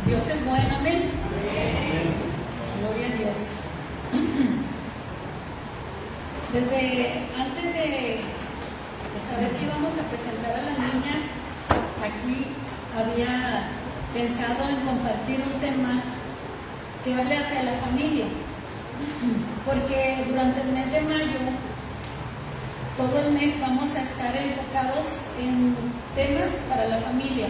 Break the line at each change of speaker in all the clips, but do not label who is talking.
Dios es bueno, amén. Gloria a Dios. Desde antes de saber que íbamos a presentar a la niña, aquí había pensado en compartir un tema que hable hacia la familia, porque durante el mes de mayo, todo el mes vamos a estar enfocados en temas para la familia.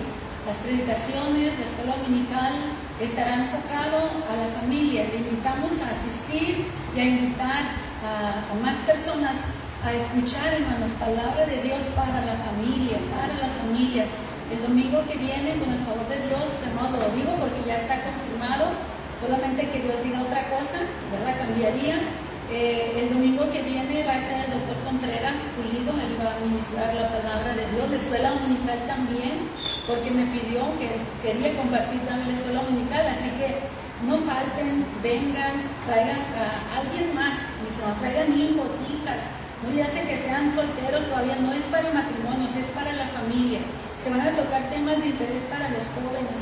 Las predicaciones, la escuela dominical estará enfocado a la familia. Le invitamos a asistir y a invitar a más personas a escuchar, hermanos, palabra de Dios para la familia, para las familias. El domingo que viene, con el favor de Dios, hermanos, lo digo porque ya está confirmado, solamente que Dios diga otra cosa, ¿verdad? Cambiaría. El domingo que viene va a estar el doctor Contreras Pulido, él va a ministrar la palabra de Dios, la escuela dominical también, porque me pidió que quería compartir también la escuela dominical, así que no falten, vengan, traigan a alguien más, mis hermanos, traigan hijos, hijas, no le hace que sean solteros todavía, no es para matrimonios, es para la familia. Se van a tocar temas de interés para los jóvenes,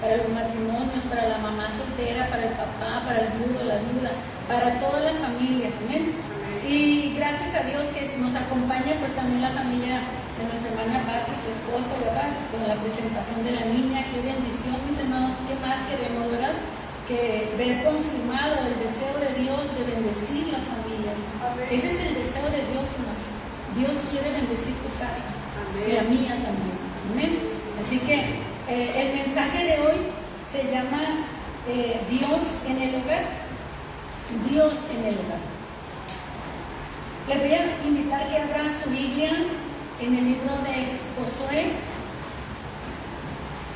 para los matrimonios, para la mamá soltera, para el papá, para el viudo, la viuda, para toda la familia, amén. Y gracias a Dios que nos acompaña pues también la familia de nuestra hermana Pati, su esposo, ¿verdad? Con la presentación de la niña, qué bendición, mis hermanos, qué más queremos, ¿verdad? Que ver confirmado el deseo de Dios de bendecir las familias. Amén. Ese es el deseo de Dios, hermanos. Dios quiere bendecir tu casa. Amén. Y la mía también, amén. Así que el mensaje de hoy se llama Dios en el hogar. Dios en el hogar. Les voy a invitar que abran su Biblia en el libro de Josué,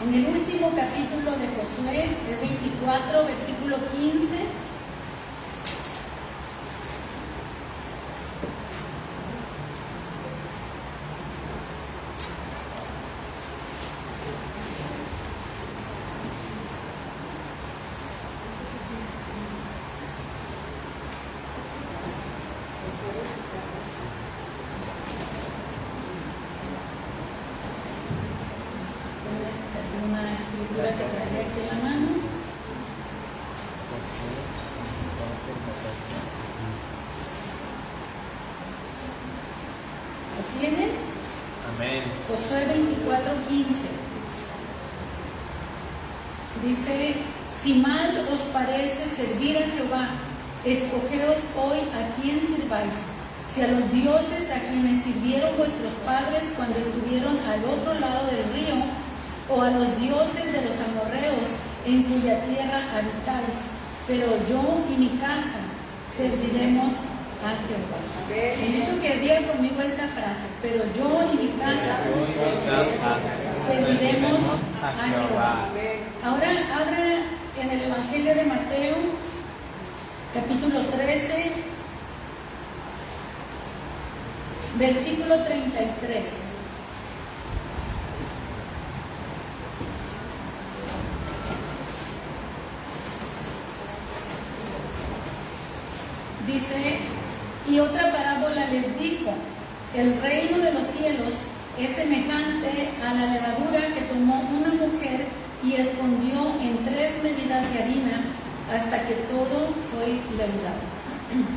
en el último capítulo de Josué, el 24, versículo 15. Que traje aquí en la mano. ¿Lo tienen?
Amén.
Josué 24:15. Dice: si mal os parece servir a Jehová, escogeos hoy a quién sirváis, si a los dioses a quienes sirvieron vuestros padres cuando estuvieron al otro lado del río, o a los dioses de los amorreos en cuya tierra habitáis, pero yo y mi casa serviremos a Jehová. Invito que digan conmigo esta frase: pero yo y mi casa serviremos a Jehová. Ahora abre en el Evangelio de Mateo, capítulo 13, versículo 33. Dice: y otra parábola les dijo: el reino de los cielos es semejante a la levadura que tomó una mujer y escondió en 3 medidas de harina hasta que todo fue leudado.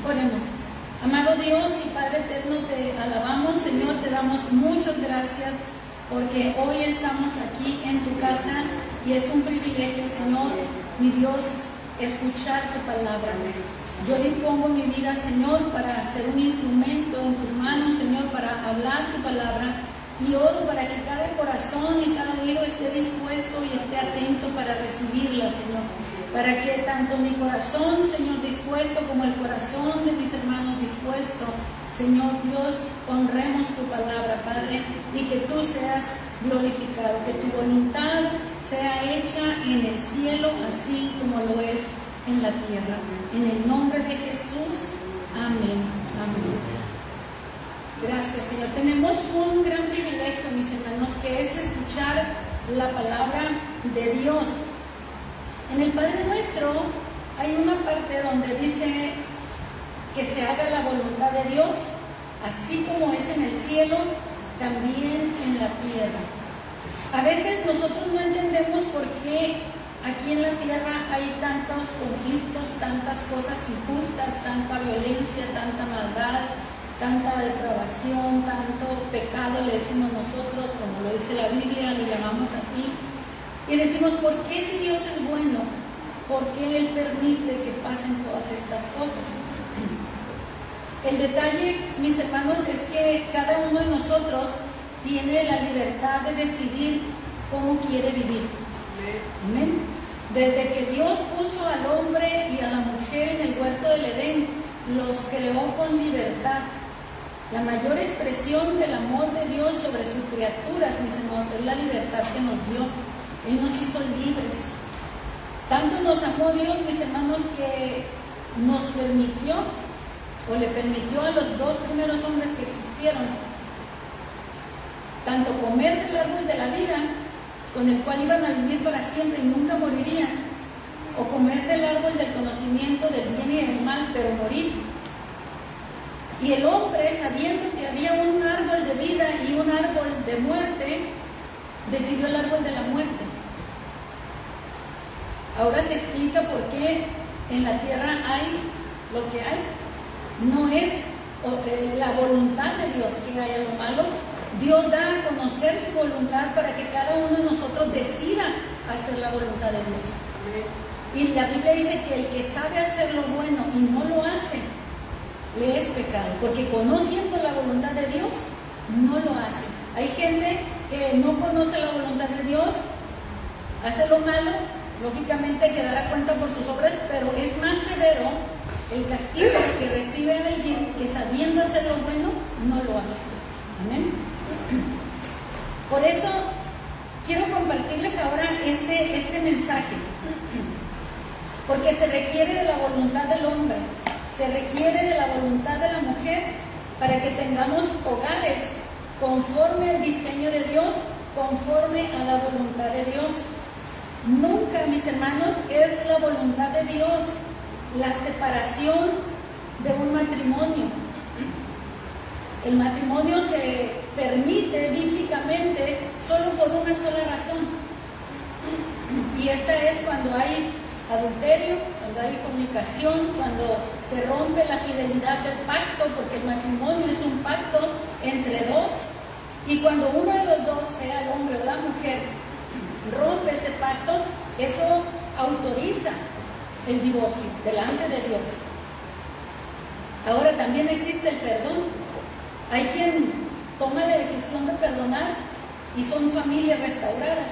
Oremos. Amado Dios y Padre eterno, te alabamos, Señor, te damos muchas gracias porque hoy estamos aquí en tu casa y es un privilegio, Señor, mi Dios, escuchar tu palabra. Yo dispongo mi vida, Señor, para ser un instrumento en tus manos, Señor, para hablar tu palabra, y oro para que cada corazón y cada oído esté dispuesto y esté atento para recibirla, Señor, para que tanto mi corazón, Señor, dispuesto, como el corazón de mis hermanos dispuesto, Señor Dios, honremos tu palabra, Padre, y que tú seas glorificado, que tu voluntad sea hecha en el cielo así como lo es en la tierra. En el nombre de Jesús, amén. Amén. Gracias, Señor. Tenemos un gran privilegio, mis hermanos, que es escuchar la palabra de Dios. En el Padre Nuestro hay una parte donde dice que se haga la voluntad de Dios, así como es en el cielo, también en la tierra. A veces nosotros no entendemos por qué aquí en la tierra hay tantos conflictos, tantas cosas injustas, tanta violencia, tanta maldad, tanta depravación, tanto pecado, le decimos nosotros, como lo dice la Biblia, le llamamos así, y decimos, ¿por qué si Dios es bueno? ¿Por qué Él permite que pasen todas estas cosas? El detalle, mis hermanos, es que cada uno de nosotros tiene la libertad de decidir cómo quiere vivir. Amén. Desde que Dios puso al hombre y a la mujer en el huerto del Edén, los creó con libertad. La mayor expresión del amor de Dios sobre sus criaturas, mis hermanos, es la libertad que nos dio. Él nos hizo libres. Tanto nos amó Dios, mis hermanos, que nos permitió, o le permitió a los dos primeros hombres que existieron, tanto comer del árbol de la vida, con el cual iban a vivir para siempre y nunca morirían, o comer del árbol del conocimiento del bien y del mal, pero morir. Y el hombre, sabiendo que había un árbol de vida y un árbol de muerte, decidió el árbol de la muerte. Ahora se explica por qué en la tierra hay lo que hay. No es la voluntad de Dios que haya lo malo. Dios da a conocer su voluntad para que cada uno de nosotros decida hacer la voluntad de Dios. Y la Biblia dice que el que sabe hacer lo bueno y no lo hace, le es pecado, porque conociendo la voluntad de Dios, no lo hace. Hay gente que no conoce la voluntad de Dios, hace lo malo, lógicamente quedará cuenta por sus obras, pero es más severo el castigo que recibe alguien que sabiendo hacer lo bueno, no lo hace. Amén. Por eso quiero compartirles ahora este mensaje, porque se requiere de la voluntad del hombre, se requiere de la voluntad de la mujer para que tengamos hogares conforme al diseño de Dios, conforme a la voluntad de Dios. Nunca, mis hermanos, es la voluntad de Dios la separación de un matrimonio. El matrimonio se permite bíblicamente solo por una sola razón, y esta es cuando hay adulterio, cuando hay fornicación, cuando se rompe la fidelidad del pacto, porque el matrimonio es un pacto entre dos, y cuando uno de los dos, sea el hombre o la mujer, rompe este pacto, eso autoriza el divorcio delante de Dios. Ahora también existe el perdón. Hay quien toma la decisión de perdonar y son familias restauradas,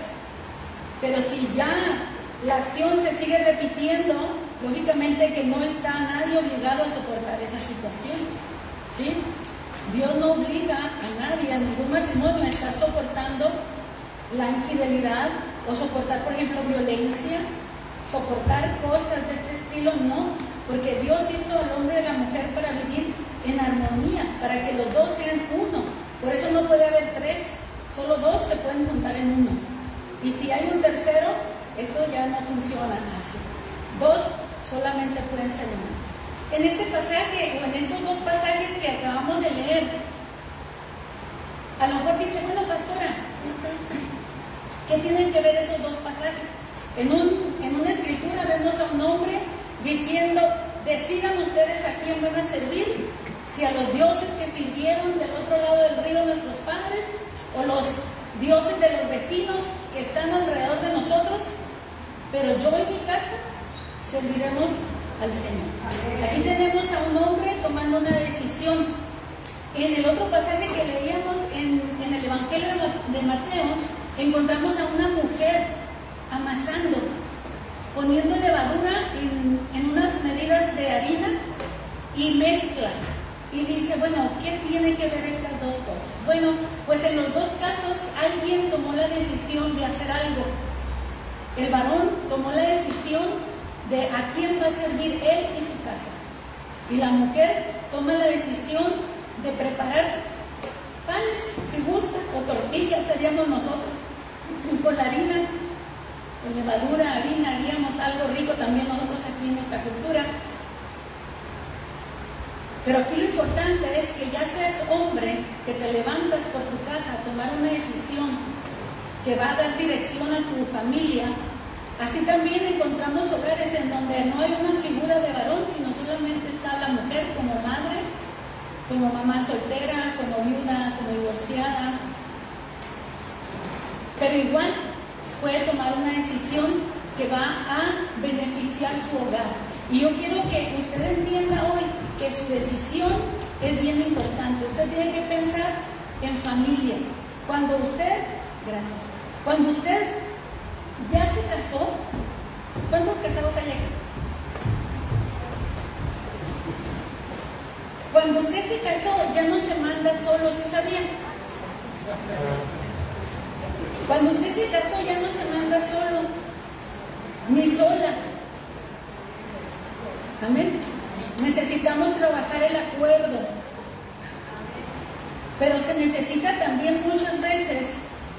pero si ya la acción se sigue repitiendo, lógicamente que no está nadie obligado a soportar esa situación, ¿sí? Dios no obliga a nadie, a ningún matrimonio, a estar soportando la infidelidad o soportar, por ejemplo, violencia, soportar cosas de este estilo, no, porque Dios hizo al hombre y a la mujer para vivir en armonía, para que los dos sean uno. Por eso no puede haber tres, solo dos se pueden juntar en uno. Y si hay un tercero, esto ya no funciona así. Dos solamente pueden ser uno. En este pasaje, o en estos dos pasajes que acabamos de leer, a lo mejor dice, bueno, pastora, ¿qué tienen que ver esos dos pasajes? En una escritura vemos a un hombre diciendo, decidan ustedes a quién van a servir, si a los dioses que sirvieron del otro lado del río nuestros padres, o los dioses de los vecinos que están alrededor de nosotros, pero yo y mi casa serviremos al Señor. Aquí tenemos a un hombre tomando una decisión. En el otro pasaje que leíamos en el Evangelio de Mateo, encontramos a una mujer amasando, poniendo levadura en unas medidas de harina y mezcla. Y dice, bueno, ¿qué tiene que ver estas dos cosas? Bueno, pues en los dos casos alguien tomó la decisión de hacer algo. El varón tomó la decisión de a quién va a servir él y su casa. Y la mujer toma la decisión de preparar panes, si gusta, o tortillas seríamos nosotros, con la harina, con levadura, harina, haríamos algo rico también nosotros aquí en nuestra cultura. Pero aquí lo importante es que ya seas hombre, que te levantas por tu casa a tomar una decisión que va a dar dirección a tu familia, Así también encontramos hogares en donde no hay una figura de varón, sino solamente está la mujer como madre, como mamá soltera, como viuda, como divorciada. Pero igual puede tomar una decisión que va a beneficiar su hogar. Y yo quiero que usted entienda hoy que su decisión es bien importante. Usted tiene que pensar en familia. Cuando usted ya se casó, ¿cuántos casados hay aquí? Cuando usted se casó, ya no se manda solo, ¿sí sabía? Cuando usted se casó, ya no se manda solo, ni sola. Amén. Necesitamos trabajar el acuerdo, pero se necesita también muchas veces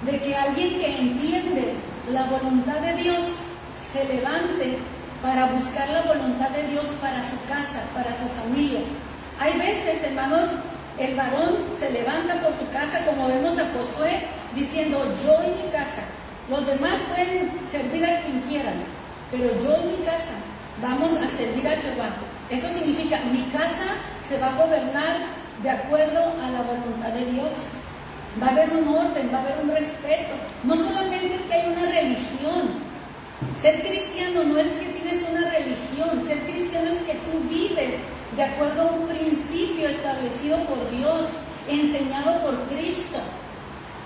de que alguien que entiende la voluntad de Dios se levante para buscar la voluntad de Dios para su casa, para su familia. Hay veces, hermanos, el varón se levanta por su casa, como vemos a Josué, diciendo: yo y mi casa. Los demás pueden servir a quien quieran, pero yo y mi casa vamos a servir a Jehová. Eso significa, mi casa se va a gobernar de acuerdo a la voluntad de Dios. Va a haber un orden, va a haber un respeto. No solamente es que hay una religión. Ser cristiano no es que tienes una religión. Ser cristiano es que tú vives de acuerdo a un principio establecido por Dios, enseñado por Cristo,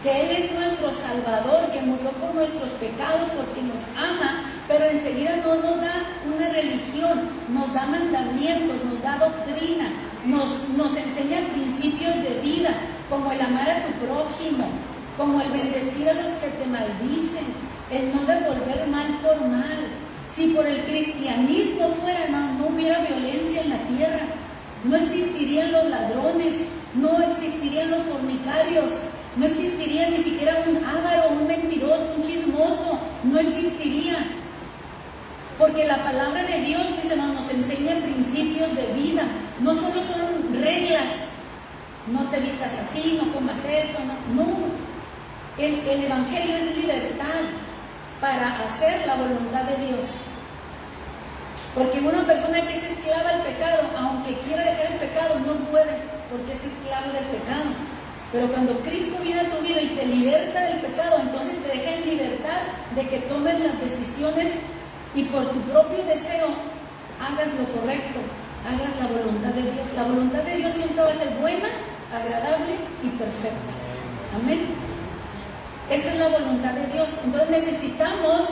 que Él es nuestro Salvador, que murió por nuestros pecados, porque nos ama, pero enseguida no nos da una religión, nos da mandamientos, nos da doctrina, nos enseña principios de vida, como el amar a tu prójimo, como el bendecir a los que te maldicen, el no devolver mal por mal. Si por el cristianismo fuera, no hubiera violencia en la tierra, no existirían los ladrones, no existirían los fornicarios, no existiría ni siquiera un avaro, un mentiroso, un chismoso, no existiría. Porque la palabra de Dios, mis hermanos, nos enseña principios de vida, no solo son reglas, no te vistas así, no comas esto, no. El Evangelio es libertad para hacer la voluntad de Dios. Porque una persona que es esclava al pecado, aunque quiera dejar el pecado, no puede, porque es esclavo del pecado. Pero cuando Cristo viene a tu vida y te liberta del pecado, entonces te deja en libertad de que tomes las decisiones y por tu propio deseo hagas lo correcto, hagas la voluntad de Dios. La voluntad de Dios siempre va a ser buena, agradable y perfecta. Amén. Esa es la voluntad de Dios. Entonces necesitamos,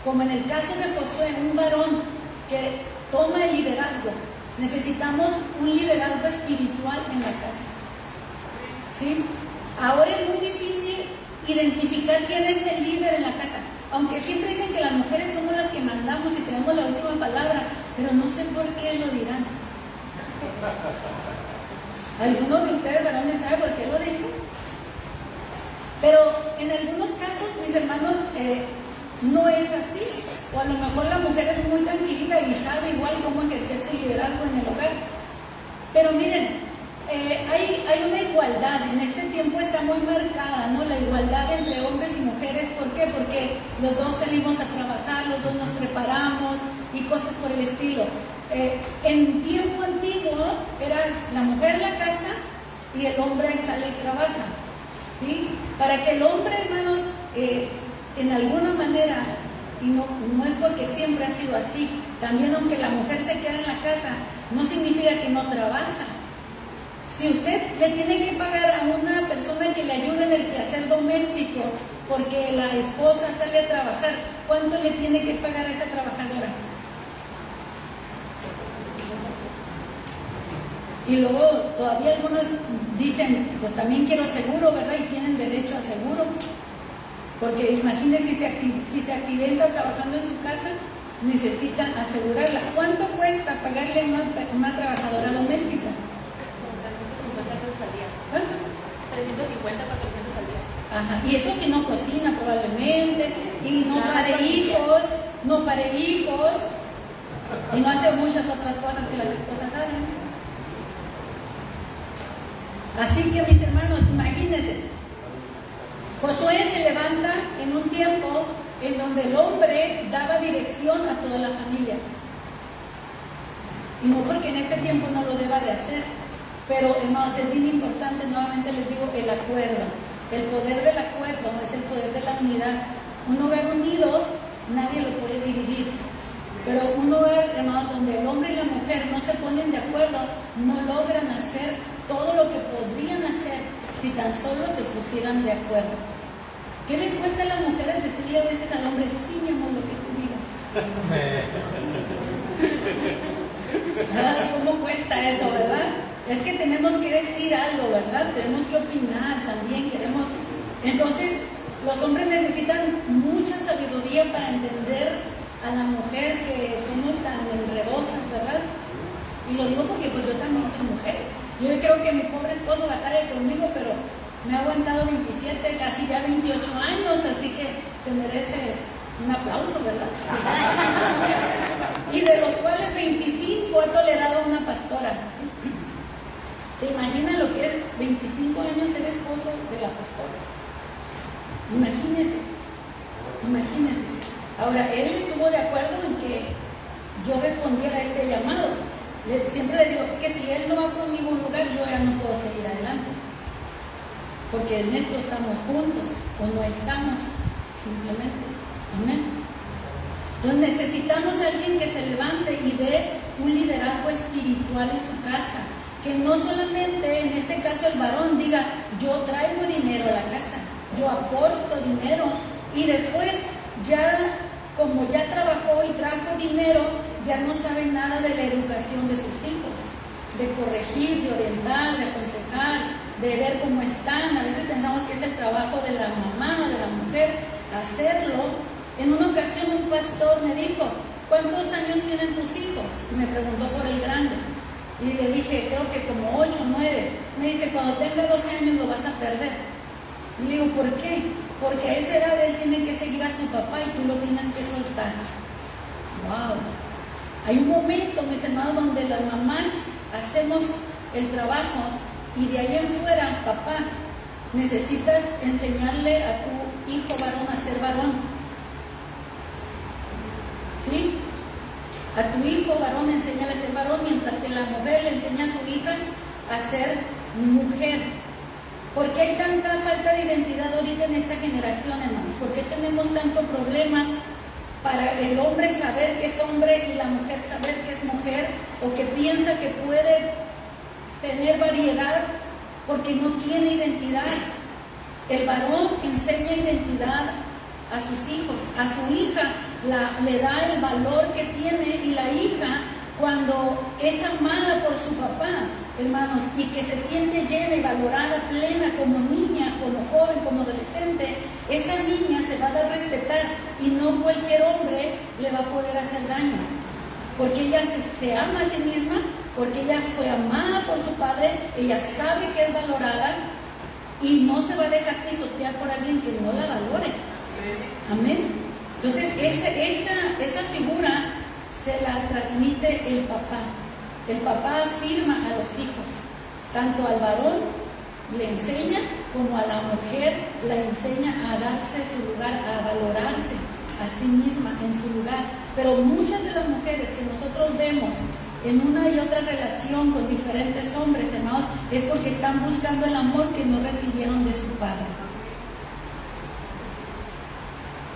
como en el caso de Josué, un varón que toma el liderazgo. Necesitamos un liderazgo espiritual en la casa. ¿Sí? Ahora es muy difícil identificar quién es el líder en la casa. Aunque siempre dicen que las mujeres somos las que mandamos y tenemos la última palabra, pero no sé por qué lo dirán. ¿Alguno de ustedes, varones, sabe por qué lo dicen? Pero en algunos casos, mis hermanos, no es así. O a lo mejor la mujer es muy tranquila y sabe igual cómo ejercer su liderazgo en el hogar. Pero miren, hay una igualdad. En este tiempo está muy marcada, ¿no? La igualdad entre hombres y mujeres. ¿Por qué? Porque los dos salimos a trabajar, los dos nos preparamos y cosas por el estilo. En tiempo antiguo era la mujer en la casa y el hombre sale y trabaja, ¿sí? Para que el hombre, hermanos, en alguna manera, y no es porque siempre ha sido así, también aunque la mujer se queda en la casa, no significa que no trabaja. Si usted le tiene que pagar a una persona que le ayude en el quehacer doméstico porque la esposa sale a trabajar, ¿cuánto le tiene que pagar a esa trabajadora? Y luego todavía algunos dicen, pues también quiero seguro, ¿verdad? Y tienen derecho a seguro. Porque imagínense si se accidenta trabajando en su casa, necesita asegurarla. ¿Cuánto cuesta pagarle a una trabajadora doméstica?
350 pesos al día.
¿Cuánto?
350, 400 al día.
Ajá, y eso si no cocina probablemente, y no pare hijos, y no hace muchas otras cosas que las esposas hacen. Así que, mis hermanos, imagínense, Josué se levanta en un tiempo en donde el hombre daba dirección a toda la familia. Y no porque en este tiempo no lo deba de hacer, pero hermanos, es bien importante, nuevamente les digo, el acuerdo. El poder del acuerdo es el poder de la unidad. Un hogar unido nadie lo puede dividir, pero un hogar, hermanos, donde el hombre y la mujer no se ponen de acuerdo, no logran hacer todo lo que podrían hacer si tan solo se pusieran de acuerdo. ¿Qué les cuesta a las mujeres decirle a veces al hombre, sí, mi amor, lo que tú digas? ¿Cómo cuesta eso, verdad? Es que tenemos que decir algo, ¿verdad? Tenemos que opinar también, queremos... Entonces, los hombres necesitan mucha sabiduría para entender a la mujer, que somos tan enredosas, ¿verdad? Y lo digo porque pues yo también soy mujer. Yo creo que mi pobre esposo batalla conmigo, pero me ha aguantado 27, casi ya 28 años, así que se merece un aplauso, ¿verdad? Y de los cuales 25 ha tolerado a una pastora. ¿Se imagina lo que es 25 años ser esposo de la pastora? Imagínese. Ahora, él estuvo de acuerdo en que yo respondiera a este llamado. Siempre le digo, es que si él no va conmigo a un lugar, yo ya no puedo seguir adelante. Porque en esto estamos juntos, o no estamos, simplemente. Amén. Entonces necesitamos a alguien que se levante y dé un liderazgo espiritual en su casa. Que no solamente, en este caso el varón, diga, yo traigo dinero a la casa, yo aporto dinero, y después ya, como ya trabajó y trajo dinero, ya no sabe nada de la educación de sus hijos, de corregir, de orientar, de aconsejar, de ver cómo están. A veces pensamos que es el trabajo de la mamá, de la mujer, hacerlo. En una ocasión un pastor me dijo, ¿cuántos años tienen tus hijos? Y me preguntó por el grande. Y le dije, creo que como 8 o 9. Me dice, cuando tenga 12 años lo vas a perder. Y le digo, ¿por qué? Porque a esa edad él tiene que seguir a su papá y tú lo tienes que soltar. ¡Wow! Hay un momento, mis hermanos, donde las mamás hacemos el trabajo y de ahí en fuera, papá, necesitas enseñarle a tu hijo varón a ser varón. ¿Sí? A tu hijo varón enséñale a ser varón, mientras que la mujer le enseña a su hija a ser mujer. ¿Por qué hay tanta falta de identidad ahorita en esta generación, hermanos? ¿Por qué tenemos tanto problema para el hombre saber que es hombre y la mujer saber que es mujer? ¿O que piensa que puede tener variedad porque no tiene identidad? El varón enseña identidad a sus hijos, a su hija le da el valor que tiene, y la hija, cuando es amada por su papá, hermanos, y que se siente llena y valorada, plena, como niña, como joven, como adolescente, esa niña se va a dar a respetar, y no cualquier hombre le va a poder hacer daño, porque ella se ama a sí misma, porque ella fue amada por su padre, ella sabe que es valorada, y no se va a dejar pisotear por alguien que no la valore. Amén. Entonces, esa figura se la transmite el papá. El papá afirma a los hijos, tanto al varón le enseña, como a la mujer la enseña a darse su lugar, a valorarse a sí misma en su lugar. Pero muchas de las mujeres que nosotros vemos en una y otra relación con diferentes hombres, hermanos, es porque están buscando el amor que no recibieron de su padre.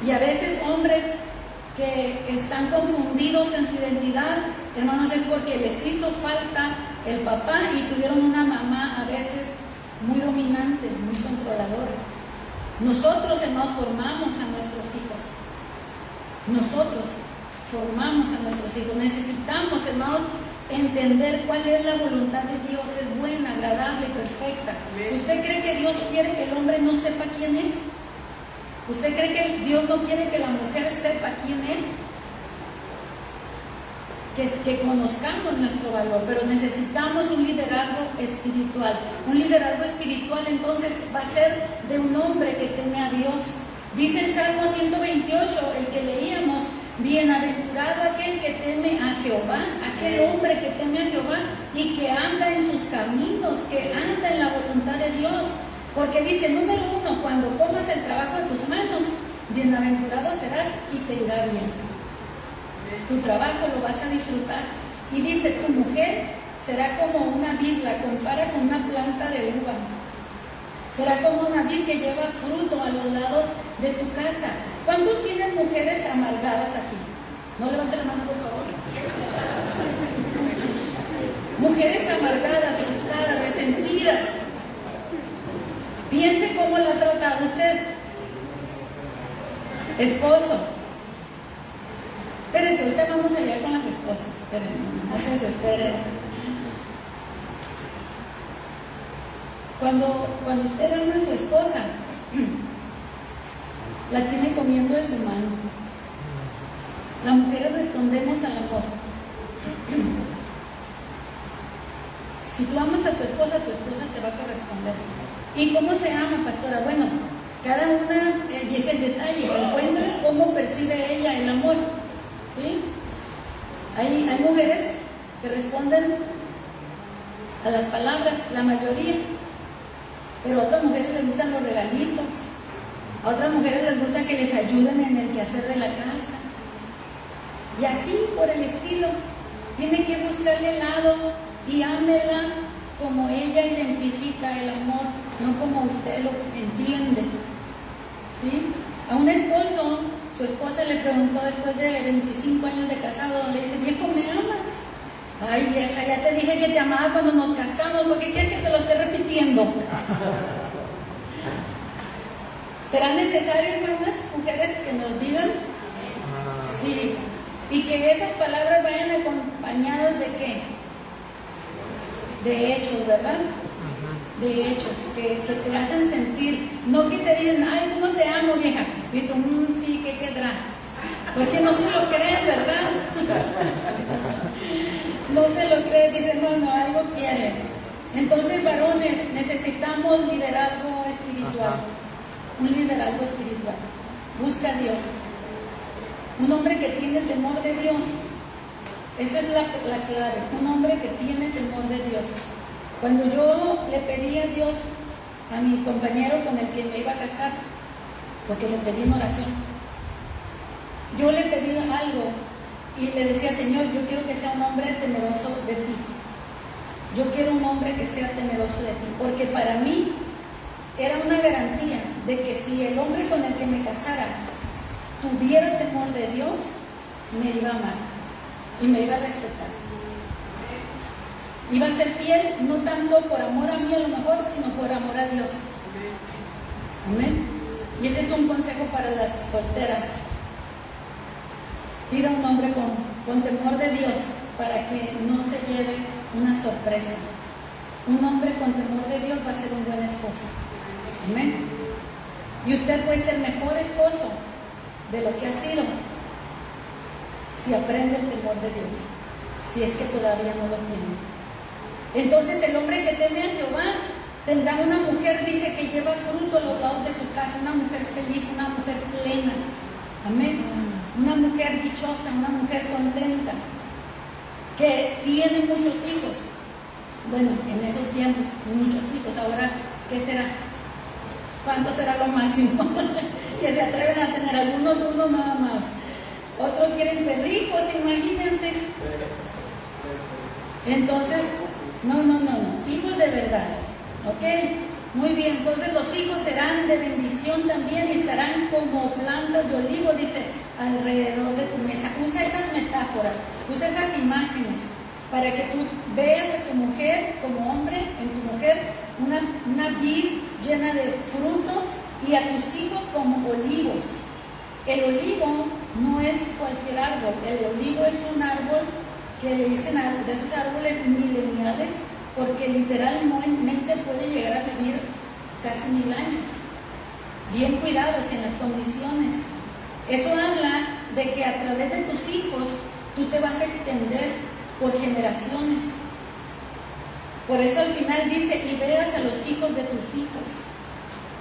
Y a veces hombres que están confundidos en su identidad, hermanos, es porque les hizo falta el papá y tuvieron una mamá a veces muy dominante, muy controladora. Nosotros, hermanos, formamos a nuestros hijos. Nosotros formamos a nuestros hijos. Necesitamos, hermanos, entender cuál es la voluntad de Dios. Es buena, agradable y perfecta. ¿Usted cree que Dios quiere que el hombre no sepa quién es? ¿Usted cree que Dios no quiere que la mujer sepa quién es? Que conozcamos nuestro valor, pero necesitamos un liderazgo espiritual. Un liderazgo espiritual entonces va a ser de un hombre que teme a Dios. Dice el Salmo 128, el que leíamos, bienaventurado aquel que teme a Jehová, aquel hombre que teme a Jehová y que anda en sus caminos, que anda en la voluntad de Dios. Porque dice, número 1, cuando comas el trabajo de tus manos, bienaventurado serás y te irá bien. Tu trabajo lo vas a disfrutar. Y dice, tu mujer será como una vid, la compara con una planta de uva. Será como una vid que lleva fruto a los lados de tu casa. ¿Cuántos tienen mujeres amargadas aquí? No levanten la mano, por favor. Mujeres amargadas, frustradas, resentidas. Piense cómo la ha tratado usted. Esposo. Espérense, ahorita vamos allá con las esposas. Esperen, no se desesperen. Cuando usted ama a su esposa, la tiene comiendo de su mano. Las mujeres respondemos al amor. Si tú amas a tu esposa te va a corresponder. ¿Y cómo se ama, pastora? Bueno, cada una, y es el detalle, encuentres cómo percibe ella el amor. ¿Sí? Hay mujeres que responden a las palabras, la mayoría, pero a otras mujeres les gustan los regalitos, a otras mujeres les gusta que les ayuden en el quehacer de la casa, y así por el estilo. Tiene que buscarle el lado y ámela como ella identifica el amor, no como usted lo entiende. ¿Sí? A un esposo, su esposa le preguntó después de 25 años de casado, le dice, viejo, ¿me amas? Ay, vieja, ya te dije que te amaba cuando nos casamos, ¿por qué quieres que te lo esté repitiendo? ¿Será necesario, hermanas, mujeres, que nos digan? Sí. Y que esas palabras vayan acompañadas de ¿qué? De hechos, ¿verdad? De hechos, que te hacen sentir, no que te digan, ay, ¿cómo te amo, vieja? Y tú, sí, ¿qué quedará? Porque no se lo creen, ¿verdad? No se lo creen, dicen, no, algo quiere. Entonces, varones, necesitamos liderazgo espiritual. Un liderazgo espiritual. Busca a Dios. Un hombre que tiene temor de Dios. Esa es la clave. Un hombre que tiene temor de Dios. Cuando yo le pedí a Dios, a mi compañero con el que me iba a casar, porque lo pedí en oración, yo le pedí algo y le decía, Señor, yo quiero que sea un hombre temeroso de ti. Yo quiero un hombre que sea temeroso de ti, porque para mí era una garantía de que si el hombre con el que me casara tuviera temor de Dios, me iba a amar y me iba a respetar. Iba a ser fiel, no tanto por amor a mí a lo mejor, sino por amor a Dios. Amén. Y ese es un consejo para las solteras. Pida un hombre con temor de Dios para que no se lleve una sorpresa. Un hombre con temor de Dios va a ser un buen esposo. Amén. Y usted puede ser mejor esposo de lo que ha sido si aprende el temor de Dios, si es que todavía no lo tiene. Entonces el hombre que teme a Jehová tendrá una mujer, dice, que lleva fruto a los lados de su casa, una mujer feliz, una mujer plena. Amén. Una mujer dichosa, una mujer contenta, que tiene muchos hijos. Bueno, en esos tiempos, muchos hijos. Ahora, ¿qué será? ¿Cuánto será lo máximo? Que se atreven a tener algunos, uno nada más. Otros quieren perrijos, imagínense. Entonces, no. Hijos de verdad. ¿Ok? Muy bien, entonces los hijos serán de bendición también y estarán como plantas de olivo, dice, alrededor de tu mesa. Usa esas metáforas, usa esas imágenes para que tú veas a tu mujer como hombre, en tu mujer, una vid llena de fruto y a tus hijos como olivos. El olivo no es cualquier árbol, el olivo es un árbol que le dicen de esos árboles mileniales, porque literalmente puede llegar a vivir casi 1000 años, bien cuidados en las condiciones. Eso habla de que a través de tus hijos tú te vas a extender por generaciones. Por eso al final dice, y veas a los hijos de tus hijos,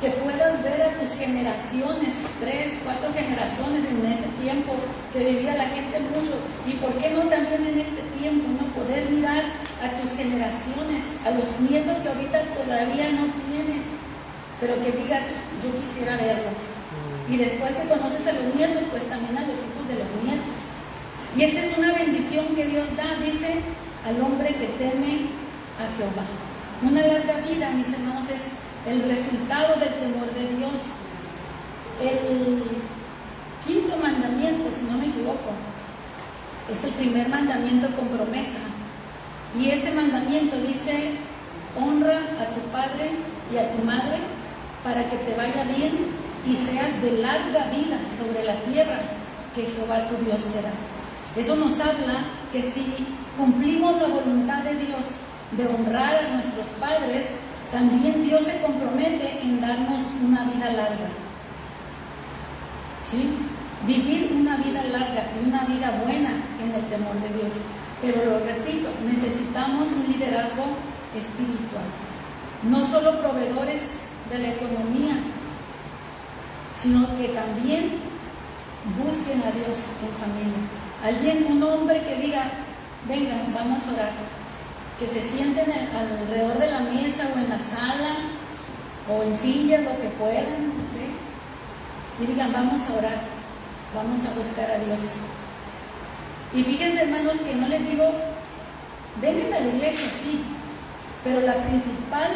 que puedas ver a tus generaciones, 3, 4 generaciones en ese tiempo que vivía la gente mucho, y por qué no también en este tiempo, no poder mirar a tus generaciones, a los nietos que ahorita todavía no tienes, pero que digas, yo quisiera verlos. Y después que conoces a los nietos, pues también a los hijos de los nietos. Y esta es una bendición que Dios da, dice, al hombre que teme a Jehová. Una larga vida, mis hermanos, es el resultado del temor de Dios. El quinto mandamiento, si no me equivoco, es el primer mandamiento con promesa. Y ese mandamiento dice, honra a tu padre y a tu madre para que te vaya bien y seas de larga vida sobre la tierra que Jehová tu Dios te da. Eso nos habla que si cumplimos la voluntad de Dios de honrar a nuestros padres, también Dios se compromete en darnos una vida larga. ¿Sí? Vivir una vida larga y una vida buena en el temor de Dios. Pero lo repito, necesitamos un liderazgo espiritual. No solo proveedores de la economía, sino que también busquen a Dios en familia. Un hombre que diga, vengan, vamos a orar. Que se sienten alrededor de la mesa o en la sala o en sillas, lo que puedan, ¿sí? Y digan, vamos a orar, vamos a buscar a Dios. Y fíjense, hermanos, que no les digo, vengan a la iglesia, sí, pero la principal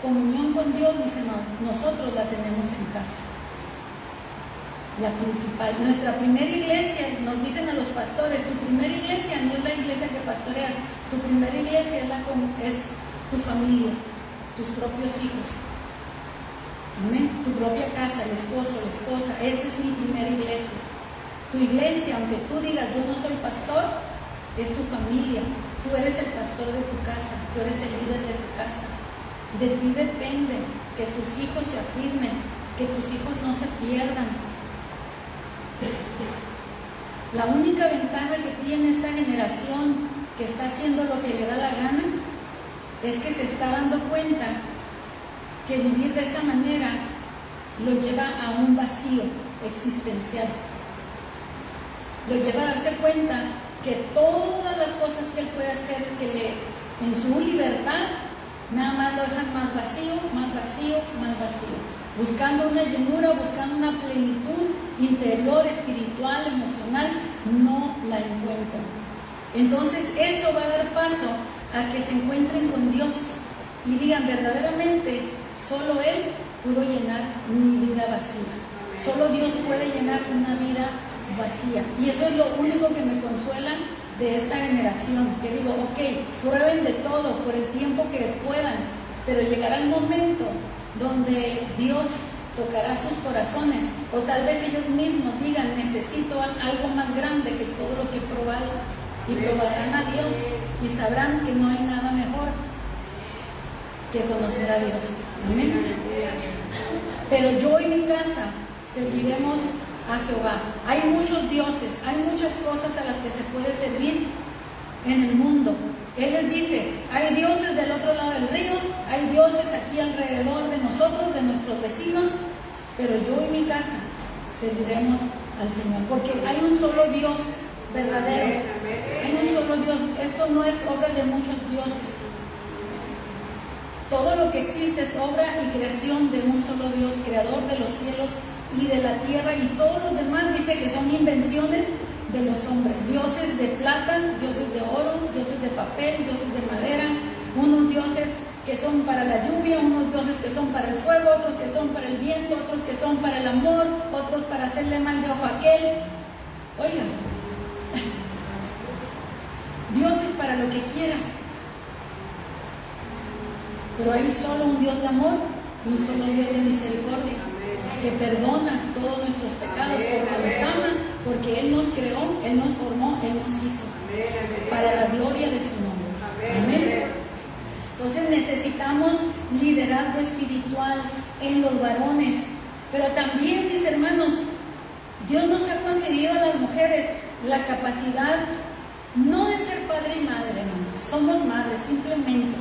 comunión con Dios, mis hermanos, nosotros la tenemos en casa. La principal, nuestra primera iglesia, nos dicen a los pastores, tu primera iglesia no es la iglesia que pastoreas, tu primera iglesia es tu familia, tus propios hijos. Amén. Tu propia casa, el esposo, la esposa, esa es mi primera iglesia. Tu iglesia, aunque tú digas yo no soy pastor, es tu familia. Tú eres el pastor de tu casa, tú eres el líder de tu casa. De ti depende que tus hijos se afirmen, que tus hijos no se pierdan. La única ventaja que tiene esta generación que está haciendo lo que le da la gana es que se está dando cuenta que vivir de esa manera lo lleva a un vacío existencial. Lo lleva a darse cuenta que todas las cosas que él puede hacer, en su libertad, nada más lo dejan más vacío, más vacío, más vacío. Buscando una llenura, buscando una plenitud interior, espiritual, emocional, no la encuentran. Entonces eso va a dar paso a que se encuentren con Dios y digan verdaderamente, solo Él pudo llenar mi vida vacía. Solo Dios puede llenar una vida vacía. Y eso es lo único que me consuela de esta generación, que digo, ok, prueben de todo por el tiempo que puedan, pero llegará el momento donde Dios tocará sus corazones, o tal vez ellos mismos digan, necesito algo más grande que todo lo que he probado, y probarán a Dios y sabrán que no hay nada mejor que conocer a Dios. Amén. Pero yo y mi casa serviremos a Jehová. Hay muchos dioses, hay muchas cosas a las que se puede servir en el mundo. Él les dice, hay dioses del otro lado del río, hay dioses aquí alrededor de nosotros, de nuestros vecinos, pero yo y mi casa serviremos al Señor, porque hay un solo Dios verdadero, hay un solo Dios. Esto no es obra de muchos dioses. Todo lo que existe es obra y creación de un solo Dios, creador de los cielos y de la tierra, y todos los demás dice que son invenciones de los hombres, dioses de plata, dioses de oro, dioses de papel, dioses de madera, unos dioses que son para la lluvia, unos dioses que son para el fuego, otros que son para el viento, otros que son para el amor, otros para hacerle mal de ojo a aquel. Oigan, dioses para lo que quiera, pero hay solo un Dios de amor y un solo Dios de misericordia, que perdona todos nuestros pecados porque nos ama, porque Él nos creó, Él nos formó, Él nos hizo, para la gloria de su nombre. Amén. Entonces necesitamos liderazgo espiritual en los varones, pero también, mis hermanos, Dios nos ha concedido a las mujeres la capacidad no de ser padre y madre, hermanos, somos madres simplemente,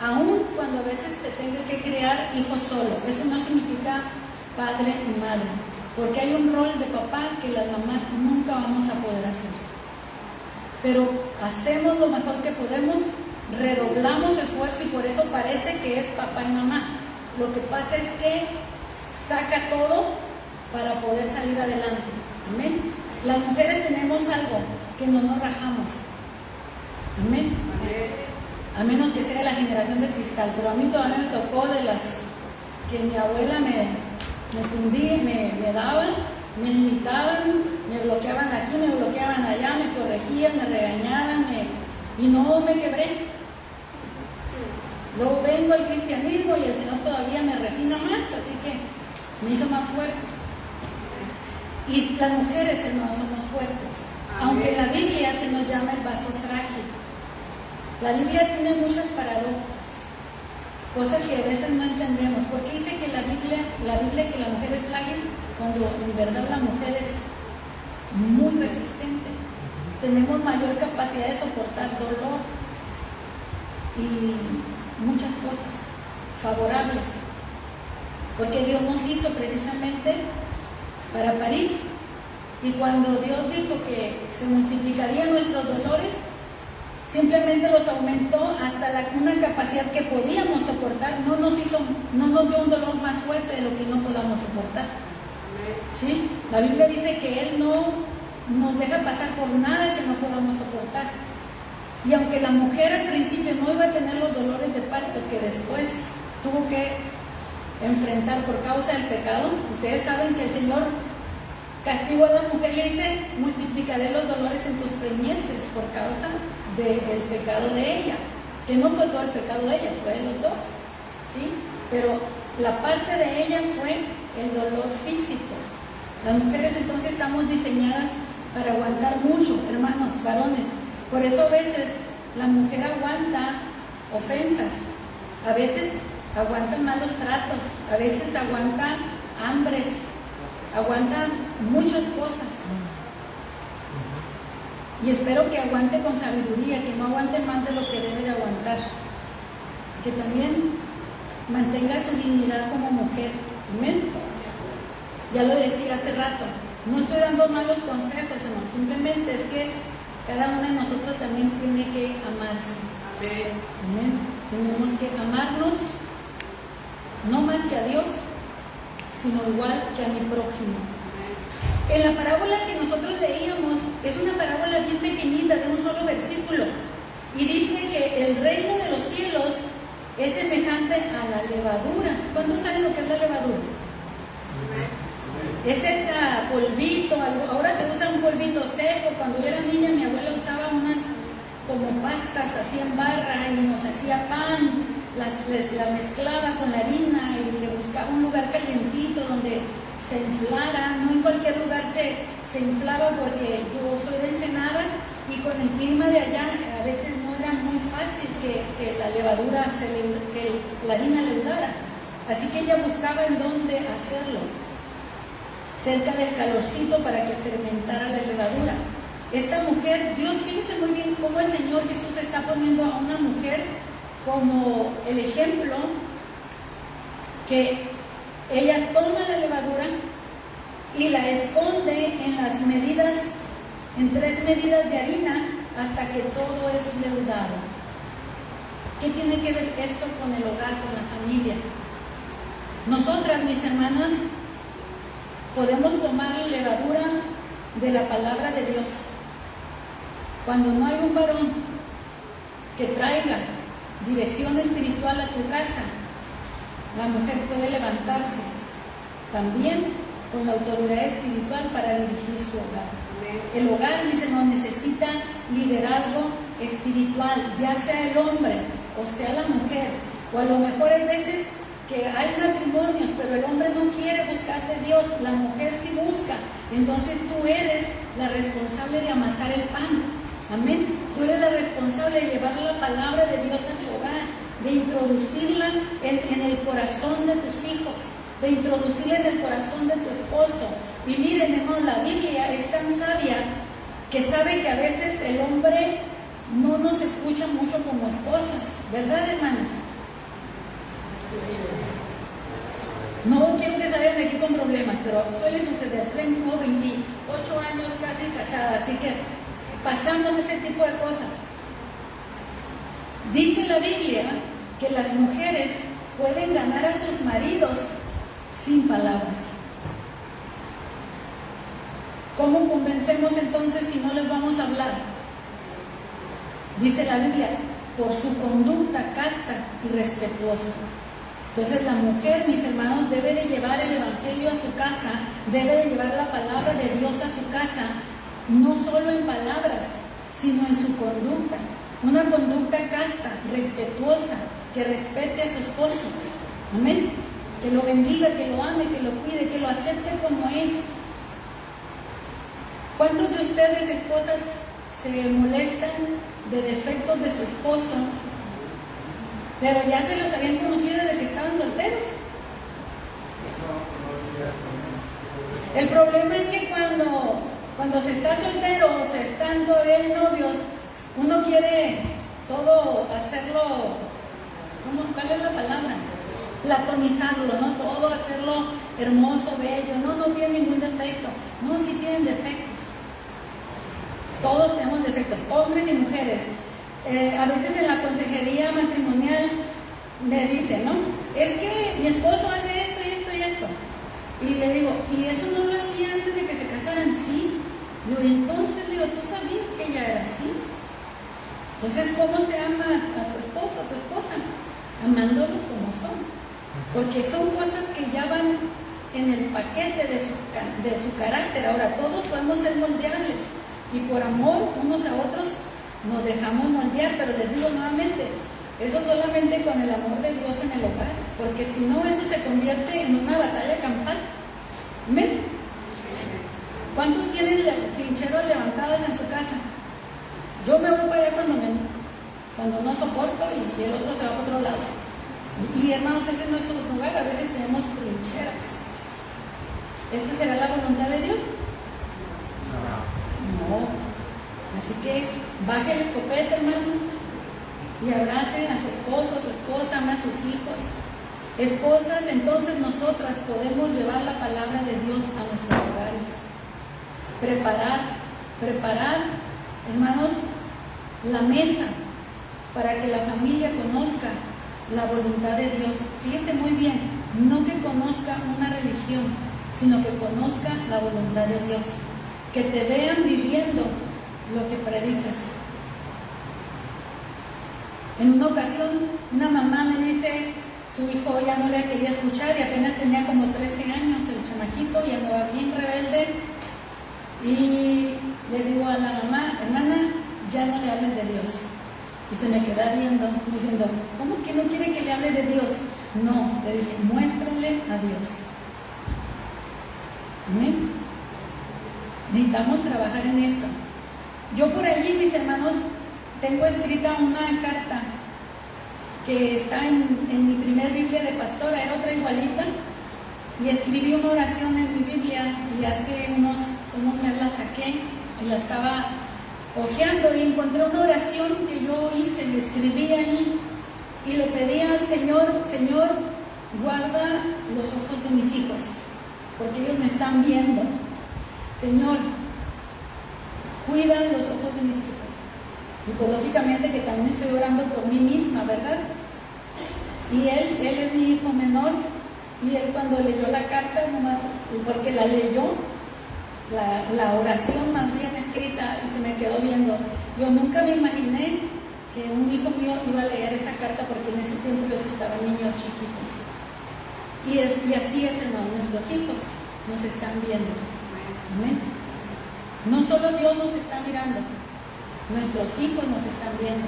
aun cuando a veces se tenga que criar hijos solo. Eso no significa padre y madre, porque hay un rol de papá que las mamás nunca vamos a poder hacer, pero hacemos lo mejor que podemos, redoblamos esfuerzo, y por eso parece que es papá y mamá, Lo que pasa es que saca todo para poder salir adelante. Amén. Las mujeres tenemos algo que no nos rajamos. Amén. A menos que sea de la generación de cristal, pero a mí todavía me tocó de las que mi abuela me tundía, me daban, me limitaban, me bloqueaban aquí, me bloqueaban allá, me corregían, me regañaban, y no me quebré. Luego vengo al cristianismo y el Señor todavía me refina más, así que me hizo más fuerte. Y las mujeres, hermanos, somos fuertes. Aunque en la Biblia se nos llama el vaso frágil. La Biblia tiene muchas paradojas, cosas que a veces no entendemos. ¿Por qué dice que la Biblia que la mujer es frágil cuando en verdad la mujer es muy resistente? Tenemos mayor capacidad de soportar dolor y muchas cosas favorables, porque Dios nos hizo precisamente para parir. Y cuando Dios dijo que se multiplicarían nuestros dolores, simplemente los aumentó hasta una capacidad que podíamos soportar. No nos dio un dolor más fuerte de lo que no podamos soportar. ¿Sí? La Biblia dice que Él no nos deja pasar por nada que no podamos soportar. Y aunque la mujer al principio no iba a tener los dolores de parto que después tuvo que enfrentar por causa del pecado, ustedes saben que el Señor castigó a la mujer y le dice: multiplicaré los dolores en tus preñeces por causa del pecado de ella, que no fue todo el pecado de ella, fue de los dos, ¿sí? Pero la parte de ella fue el dolor físico. Las mujeres entonces estamos diseñadas para aguantar mucho, hermanos, varones. Por eso a veces la mujer aguanta ofensas, a veces aguanta malos tratos, a veces aguanta hambres, aguanta muchas cosas. Y espero que aguante con sabiduría, que no aguante más de lo que debe de aguantar. Que también mantenga su dignidad como mujer. Amén. Ya lo decía hace rato, no estoy dando malos consejos, no, simplemente es que cada una de nosotros también tiene que amarse. Amén. Amén. Tenemos que amarnos, no más que a Dios, sino igual que a mi prójimo. En la parábola que nosotros leíamos, es una parábola bien pequeñita, de un solo versículo, y dice que el reino de los cielos es semejante a la levadura. ¿Cuántos saben lo que es la levadura? Es ese polvito, ahora se usa un polvito seco. Cuando yo era niña, mi abuela usaba unas como pastas así en barra y nos hacía pan, la mezclaba con la harina y le buscaba un lugar calientito donde se inflara. No en cualquier lugar se inflaba, porque yo soy de Ensenada y con el clima de allá a veces no era muy fácil que la levadura, que la harina leudara. Así que ella buscaba en dónde hacerlo, cerca del calorcito, para que fermentara la levadura. Esta mujer, Dios, fíjense muy bien cómo el Señor Jesús está poniendo a una mujer como el ejemplo, que ella toma la levadura y la esconde en 3 medidas de harina hasta que todo es leudado. ¿Qué tiene que ver esto con el hogar, con la familia? Nosotras, mis hermanas, podemos tomar la levadura de la palabra de Dios. Cuando no hay un varón que traiga dirección espiritual a tu casa, la mujer puede levantarse también con la autoridad espiritual para dirigir su hogar. El hogar, mis hermanos, necesita liderazgo espiritual, ya sea el hombre o sea la mujer. O a lo mejor hay veces que hay matrimonios, pero el hombre no quiere buscar de Dios, la mujer sí busca. Entonces tú eres la responsable de amasar el pan. Amén. Tú eres la responsable de llevar la palabra de Dios a tu hogar, de introducirla en el corazón de tus hijos, de introducirla en el corazón de tu esposo. Y miren, hermanos, la Biblia es tan sabia que sabe que a veces el hombre no nos escucha mucho como esposas, ¿verdad, hermanas? No quiero que salgan de aquí con problemas, pero suele suceder. Tengo 28 años casi casada, así que pasamos ese tipo de cosas. Dice la Biblia que las mujeres pueden ganar a sus maridos sin palabras. ¿Cómo convencemos entonces si no les vamos a hablar? Dice la Biblia, por su conducta casta y respetuosa. Entonces la mujer, mis hermanos, debe de llevar el evangelio a su casa, debe de llevar la palabra de Dios a su casa, no solo en palabras, sino en su conducta. Una conducta casta, respetuosa, que respete a su esposo. Amén. Que lo bendiga, que lo ame, que lo cuide, que lo acepte como es. ¿Cuántos de ustedes, esposas, se molestan de defectos de su esposo, pero ya se los habían conocido desde que estaban solteros? El problema es que cuando se está soltero o se están todavía novios, uno quiere todo hacerlo, ¿cuál es la palabra? Platonizarlo, ¿no? Todo hacerlo hermoso, bello. No tiene ningún defecto. No, sí tienen defectos. Todos tenemos defectos, hombres y mujeres. A veces en la consejería matrimonial me dicen, ¿no? Es que mi esposo hace esto y esto y esto. Y le digo, ¿y eso no lo hacía antes de que se casaran? Sí. Digo, y entonces, ¿tú sabías que ella era así? Entonces, ¿cómo se ama a tu esposo, a tu esposa? Amándolos como son. Porque son cosas que ya van en el paquete de su carácter. Ahora, todos podemos ser moldeables. Y por amor unos a otros nos dejamos moldear, pero les digo nuevamente, eso solamente con el amor de Dios en el hogar, porque si no, eso se convierte en una batalla campal. ¿Amén? ¿Cuántos tienen trincheras levantadas en su casa? Yo me voy para allá cuando no soporto y el otro se va para otro lado. Y hermanos, ese no es un lugar, a veces tenemos trincheras. ¿Esa será la voluntad de Dios? No. Así que baje el escopeta, hermano, y abrace a su esposo, a su esposa, ama a sus hijos. Esposas, entonces nosotras podemos llevar la palabra de Dios a nuestros hogares. Preparar, hermanos, la mesa para que la familia conozca la voluntad de Dios. Fíjese muy bien, no que conozca una religión, sino que conozca la voluntad de Dios. Que te vean viviendo lo que predicas. En una ocasión, una mamá me dice, su hijo ya no le quería escuchar y apenas tenía como 13 años, el chamaquito, y andaba bien rebelde. Y le digo a la mamá, hermana, ya no le hables de Dios. Y se me queda viendo, diciendo, ¿cómo que no quiere que le hable de Dios? No, le dije, muéstrale a Dios. Amén. Necesitamos trabajar en eso. Yo por allí, mis hermanos, tengo escrita una carta que está en mi primer Biblia de pastora, era otra igualita, y escribí una oración en mi Biblia y hace unos meses la saqué y la estaba hojeando y encontré una oración que yo hice, le escribí ahí y le pedí al Señor, Señor, guarda los ojos de mis hijos, porque ellos me están viendo. Señor, cuida los ojos de mis hijos. Y pues lógicamente que también estoy orando por mí misma, ¿verdad? Y él es mi hijo menor, y él cuando leyó la carta, nomás, porque la leyó, la oración más bien escrita, y se me quedó viendo. Yo nunca me imaginé que un hijo mío iba a leer esa carta, porque en ese tiempo ellos estaban niños chiquitos. Y así es, hermano, nuestros hijos nos están viendo. Amén. No solo Dios nos está mirando, nuestros hijos nos están viendo.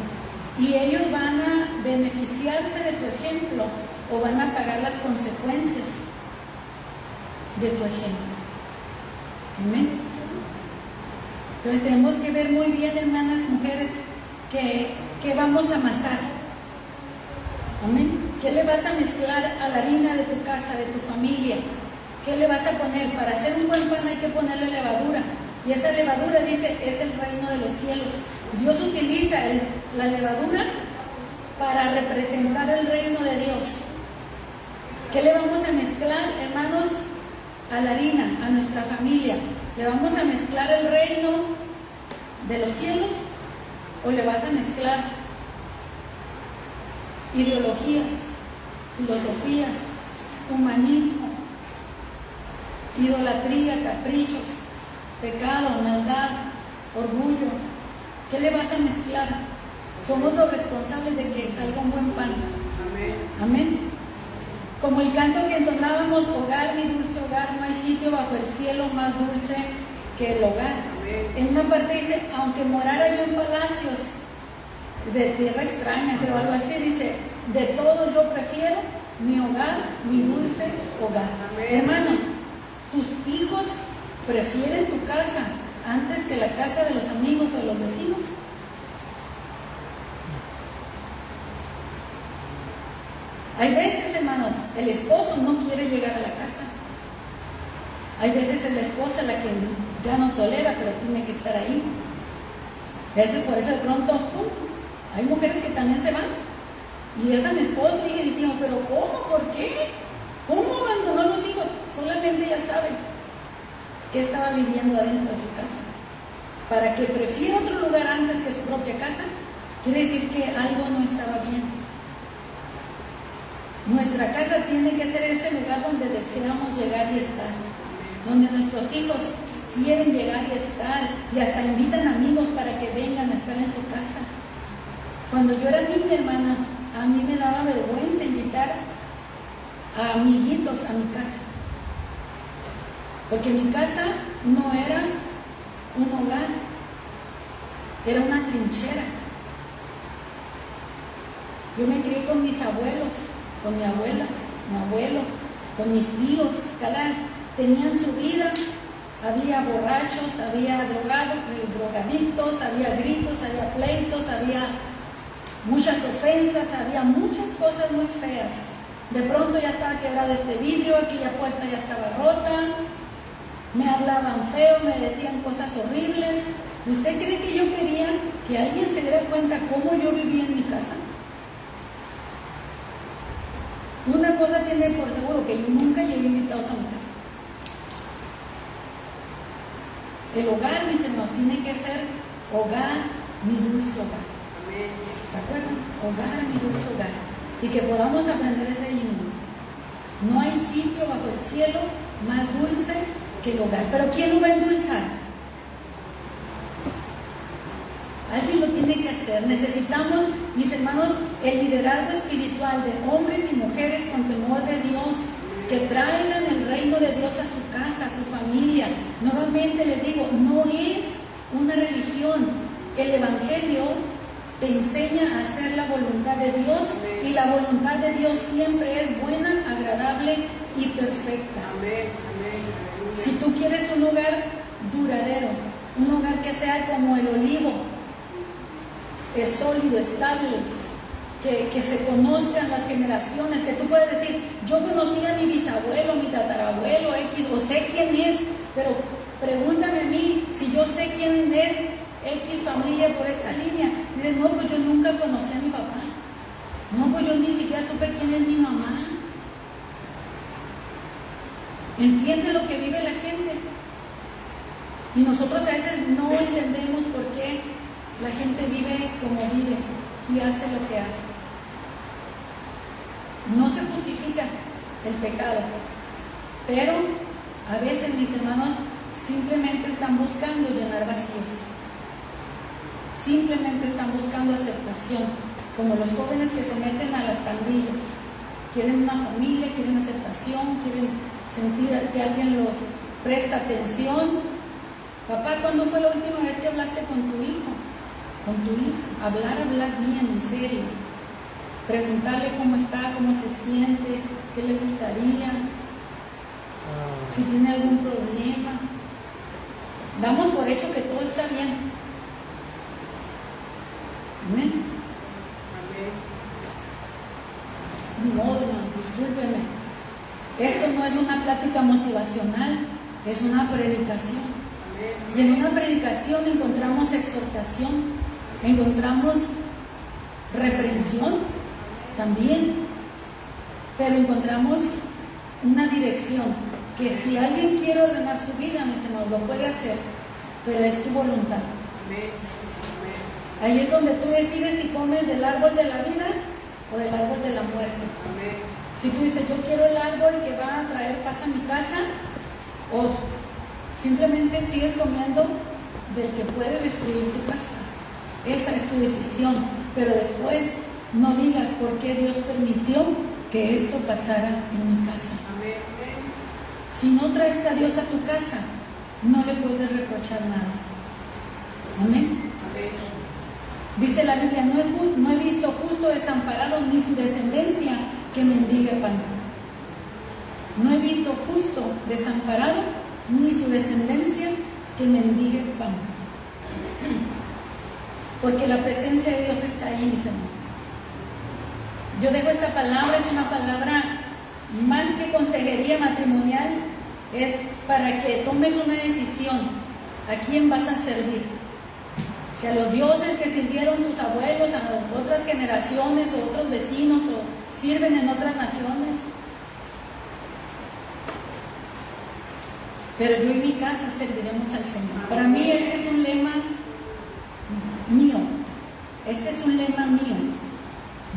Y ellos van a beneficiarse de tu ejemplo o van a pagar las consecuencias de tu ejemplo. Amén. Entonces tenemos que ver muy bien, hermanas, mujeres, que vamos a amasar. Amén. ¿Qué le vas a mezclar a la harina de tu casa, de tu familia? ¿Qué le vas a poner? Para hacer un buen pan hay que ponerle levadura. Y esa levadura, dice, es el reino de los cielos. Dios utiliza la levadura para representar el reino de Dios. ¿Qué le vamos a mezclar, hermanos, a la harina, a nuestra familia? ¿Le vamos a mezclar el reino de los cielos o le vas a mezclar ideologías, filosofías, humanismo, idolatría, caprichos, pecado, maldad, orgullo. ¿Qué le vas a mezclar? Somos los responsables de que salga un buen pan.
Amén.
Amén. Como el canto que entonábamos, hogar, mi dulce hogar, no hay sitio bajo el cielo más dulce que el hogar.
Amén.
En una parte dice, aunque morara yo en palacios de tierra extraña, pero algo así, dice, de todos yo prefiero mi hogar, mi dulce hogar.
Amén.
Hermanos, tus hijos prefieren tu casa antes que la casa de los amigos o de los vecinos. Hay veces, hermanos, el esposo no quiere llegar a la casa. Hay veces es la esposa la que ya no tolera, pero tiene que estar ahí. A veces por eso de pronto hay mujeres que también se van y dejan esposo y dicen, pero ¿cómo? ¿Por qué? ¿Cómo abandonó a los hijos? Solamente ella sabe que estaba viviendo adentro de su casa. Para que prefiera otro lugar antes que su propia casa, quiere decir que algo no estaba bien. Nuestra casa tiene que ser ese lugar donde deseamos llegar y estar, donde nuestros hijos quieren llegar y estar, y hasta invitan amigos para que vengan a estar en su casa. Cuando yo era niña, hermanas, a mí me daba vergüenza invitar a amiguitos a mi casa, porque mi casa no era un hogar, era una trinchera. Yo me crié con mis abuelos, con mi abuela, mi abuelo, con mis tíos, cada tenían su vida, había borrachos, había drogadictos, había gritos, había pleitos, había muchas ofensas, había muchas cosas muy feas. De pronto ya estaba quebrado este vidrio, aquella puerta ya estaba rota, me hablaban feo, me decían cosas horribles. ¿Usted cree que yo quería que alguien se diera cuenta cómo yo vivía en mi casa? Una cosa tiene por seguro, que yo nunca llevé invitados a mi casa. El hogar, mis hermanos, tiene que ser hogar, mi dulce hogar.
Amén.
¿Se acuerdan? Hogar, mi dulce hogar. Y que podamos aprender ese himno. No hay sitio bajo el cielo más dulce que el hogar. Pero ¿quién lo va a endulzar? Alguien lo tiene que hacer. Necesitamos, mis hermanos, el liderazgo espiritual de hombres y mujeres con temor de Dios, que traigan el reino de Dios a su casa, a su familia. Nuevamente les digo, no es una religión. El Evangelio te enseña a hacer la voluntad de Dios, y la voluntad de Dios siempre es buena, agradable y perfecta.
Amén. Amén.
Si tú quieres un hogar duradero, un hogar que sea como el olivo, es sólido, estable, que se conozcan las generaciones, que tú puedes decir, yo conocí a mi bisabuelo, mi tatarabuelo, X, o sé quién es, pero pregúntame a mí si yo sé quién es X familia por esta línea. Dices, no, pues yo nunca conocí a mi papá, no, pues yo ni siquiera supe quién es mi mamá. Entiende lo que vive la gente, y nosotros a veces no entendemos por qué la gente vive como vive y hace lo que hace. No se justifica el pecado, pero a veces, mis hermanos, simplemente están buscando llenar vacíos. Simplemente están buscando aceptación, como los jóvenes que se meten a las pandillas. Quieren una familia, quieren aceptación, quieren sentir que alguien los presta atención. Papá, ¿cuándo fue la última vez que hablaste con tu hijo? Con tu hija, hablar bien, en serio. Preguntarle cómo está, cómo se siente, qué le gustaría, si tiene algún problema. Damos por hecho que todo está bien. Amén.
Amén.
Ni modo, hermanos, discúlpeme. Esto no es una plática motivacional, es una predicación.
Amén.
Y en una predicación encontramos exhortación, encontramos reprensión también, pero encontramos una dirección, que si alguien quiere ordenar su vida, mis hermanos, lo puede hacer, pero es tu voluntad.
Amén. Amén.
Ahí es donde tú decides si comes del árbol de la vida o del árbol de la muerte.
Amén.
Si tú dices, yo quiero el árbol que va a traer paz a mi casa, o simplemente sigues comiendo del que puede destruir tu casa. Esa es tu decisión, pero después no digas por qué Dios permitió que esto pasara en mi casa.
Amén.
Si no traes a Dios a tu casa, no le puedes reprochar nada. Amén.
Amén.
Dice la Biblia, no he visto justo desamparado ni su descendencia que mendigue pan. No he visto justo desamparado ni su descendencia que mendigue pan. Porque la presencia de Dios está ahí, mis hermanos. Yo dejo esta palabra, es una palabra más que consejería matrimonial, es para que tomes una decisión a quién vas a servir. Si a los dioses que sirvieron tus abuelos, a otras generaciones o otros vecinos o sirven en otras naciones. Pero yo y mi casa serviremos al Señor. Para mí este es un lema mío. Este es un lema mío.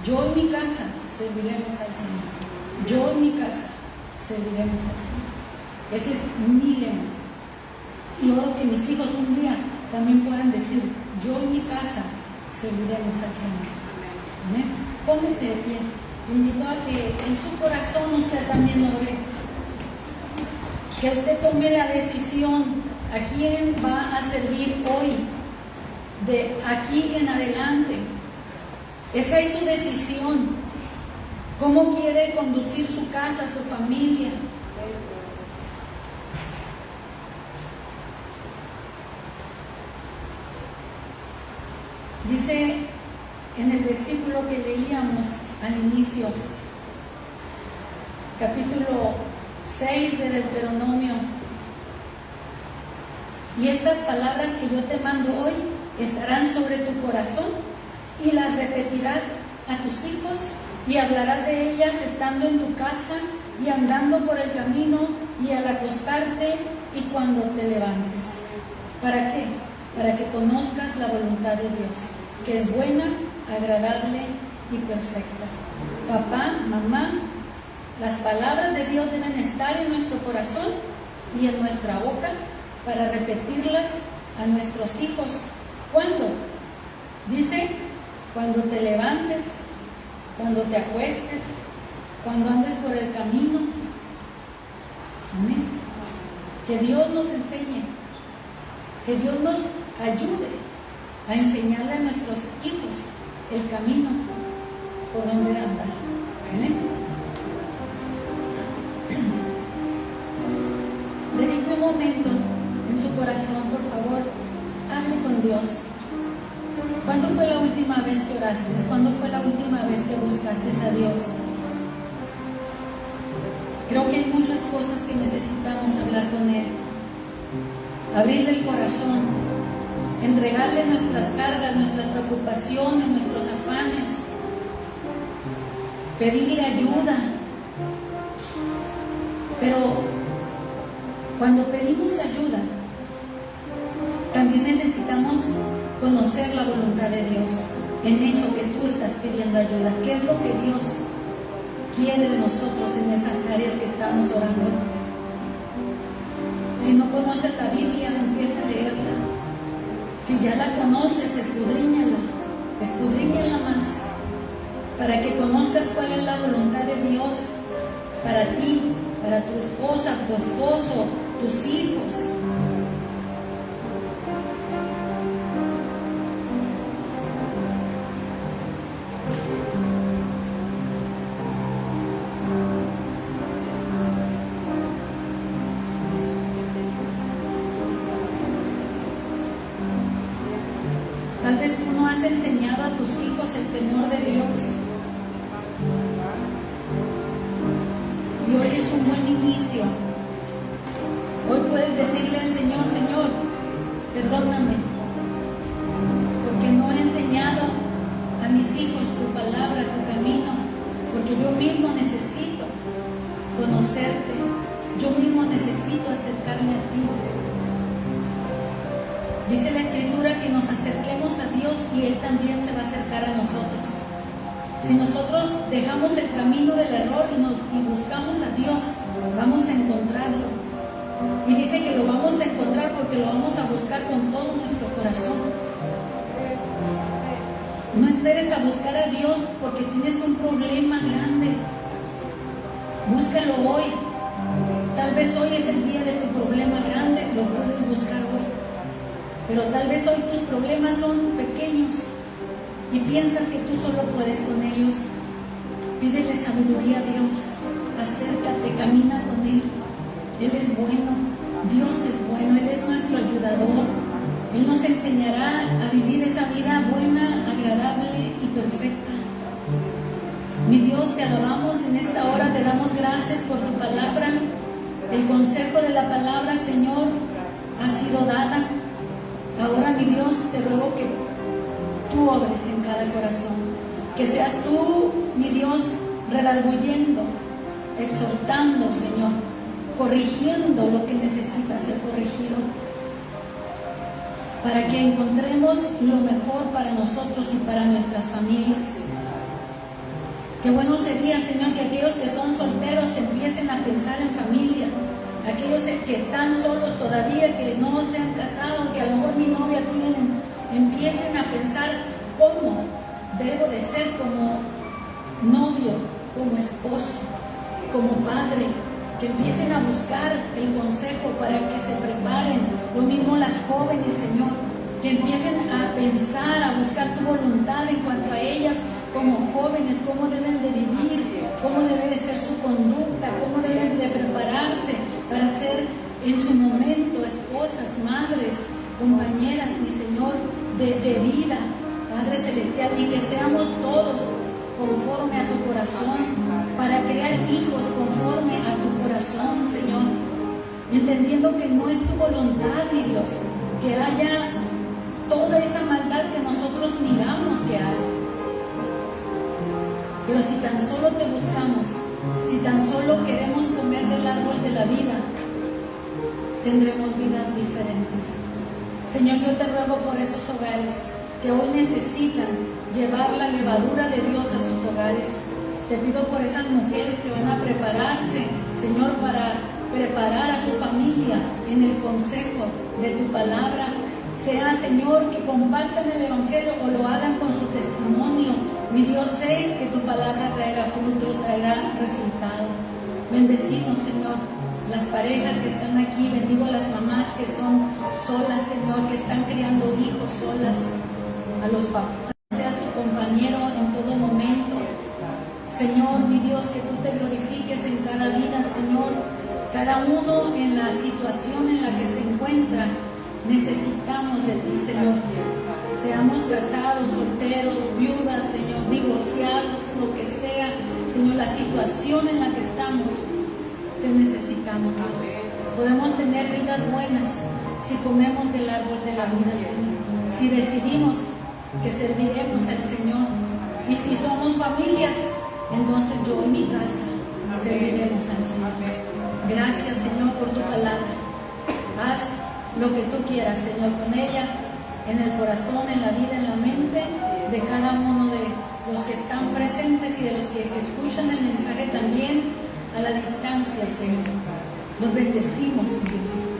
Yo y mi casa serviremos al Señor. Yo y mi casa serviremos al Señor. Ese es mi lema. Y oro que mis hijos un día también puedan decir, yo y mi casa serviremos al Señor. Amén. Póngase de pie. Le invito a que en su corazón usted también ore. Que usted tome la decisión a quién va a servir hoy, de aquí en adelante. Esa es su decisión. ¿Cómo quiere conducir su casa, su familia? Dice en el versículo que leíamos al inicio, capítulo 6 de Deuteronomio, y estas palabras que yo te mando hoy estarán sobre tu corazón y las repetirás a tus hijos y hablarás de ellas estando en tu casa y andando por el camino y al acostarte y cuando te levantes. ¿Para qué? Para que conozcas la voluntad de Dios, que es buena, agradable y perfecta. Papá, mamá, las palabras de Dios deben estar en nuestro corazón y en nuestra boca para repetirlas a nuestros hijos. ¿Cuándo? Dice, cuando te levantes, cuando te acuestes, cuando andes por el camino. Amén. Que Dios nos enseñe, que Dios nos ayude a enseñarle a nuestros hijos el camino por donde andar. Amén. Dedique un momento en su corazón, por favor, hable con Dios. ¿Cuándo fue la última vez que oraste? ¿Cuándo fue la última vez que buscaste a Dios? Creo que hay muchas cosas que necesitamos hablar con Él. Abrirle el corazón, entregarle nuestras cargas, nuestras preocupaciones, nuestros afanes, pedirle ayuda. Pero cuando pedimos ayuda, también necesitamos conocer la voluntad de Dios en eso que tú estás pidiendo ayuda. ¿Qué es lo que Dios quiere de nosotros en esas áreas que estamos orando? Si no conoces la Biblia, empieza a leerla. Si ya la conoces, escudriñala más, para que conozcas cuál es la voluntad de Dios para ti, para tu esposa, tu esposo, tus hijos. Tal vez tú no has enseñado a tus hijos el temor de Dios. Y hoy es un buen inicio. Hoy puedes decirle al Señor, Señor, perdóname, porque no he enseñado a mis hijos tu palabra, tu camino, porque yo mismo necesito conocerte, yo mismo necesito acercarme a ti. Dice la Escritura que nos acerquemos a Dios y Él también se va a acercar a nosotros. Si nosotros dejamos el camino del error y buscamos a Dios, vamos a encontrarlo. Y dice que lo vamos a encontrar porque lo vamos a buscar con todo nuestro corazón. No esperes a buscar a Dios porque tienes un problema grande. Búscalo hoy. Tal vez hoy es el día de tu problema grande, lo puedes buscar hoy. Pero tal vez hoy tus problemas son pequeños y piensas que tú solo puedes con ellos. Pídele sabiduría a Dios, acércate, camina con Él. Él es bueno, Dios es bueno, Él es nuestro ayudador. Él nos enseñará a vivir esa vida buena, agradable y perfecta. Mi Dios, te alabamos en esta hora, te damos gracias por tu palabra. El consejo de la palabra, Señor, ha sido dada. Ahora, mi Dios, te ruego que tú obres en cada corazón. Que seas tú, mi Dios, redarguyendo, exhortando, Señor, corrigiendo lo que necesita ser corregido, para que encontremos lo mejor para nosotros y para nuestras familias. Qué bueno sería, Señor, que aquellos que son solteros empiecen a pensar en familia. Aquellos que están solos todavía, que no se han casado, que a lo mejor mi novia tienen, empiecen a pensar cómo debo de ser como novio, como esposo, como padre. Que empiecen a buscar el consejo para que se preparen. Lo mismo las jóvenes, Señor, que empiecen a pensar, a buscar tu voluntad en cuanto a ellas como jóvenes, cómo deben de vivir, cómo debe de ser su conducta, cómo deben de prepararse para ser en su momento esposas, madres, compañeras, mi Señor, de vida, Padre Celestial, y que seamos todos conforme a tu corazón, para crear hijos conforme a tu corazón, Señor, entendiendo que no es tu voluntad, mi Dios, que haya toda esa maldad que nosotros miramos que hay. Pero si tan solo te buscamos, si tan solo queremos comer del árbol de la vida, tendremos vidas diferentes. Señor, yo te ruego por esos hogares que hoy necesitan llevar la levadura de Dios a sus hogares. Te pido por esas mujeres que van a prepararse, Señor, para preparar a su familia en el consejo de tu palabra. Sea, Señor, que compartan el Evangelio o lo hagan con su testimonio. Mi Dios, sé que tu palabra traerá fruto, traerá resultado. Bendecimos, Señor, las parejas que están aquí. Bendigo a las mamás que son solas, Señor, que están criando hijos solas. A los papás, sea su compañero en todo momento. Señor, mi Dios, que tú te glorifiques en cada vida, Señor. Cada uno en la situación en la que se encuentra, necesitamos de ti, Señor. Seamos casados, solteros, viudas, Señor, divorciados, lo que sea, Señor, la situación en la que estamos, te necesitamos, Dios. Podemos tener vidas buenas si comemos del árbol de la vida, Señor. Si decidimos que serviremos al Señor. Y si somos familias, entonces yo y mi casa serviremos al Señor. Gracias, Señor, por tu palabra. Haz lo que tú quieras, Señor, con ella, en el corazón, en la vida, en la mente de cada uno de los que están presentes y de los que escuchan el mensaje también a la distancia, Señor. Los bendecimos, Dios.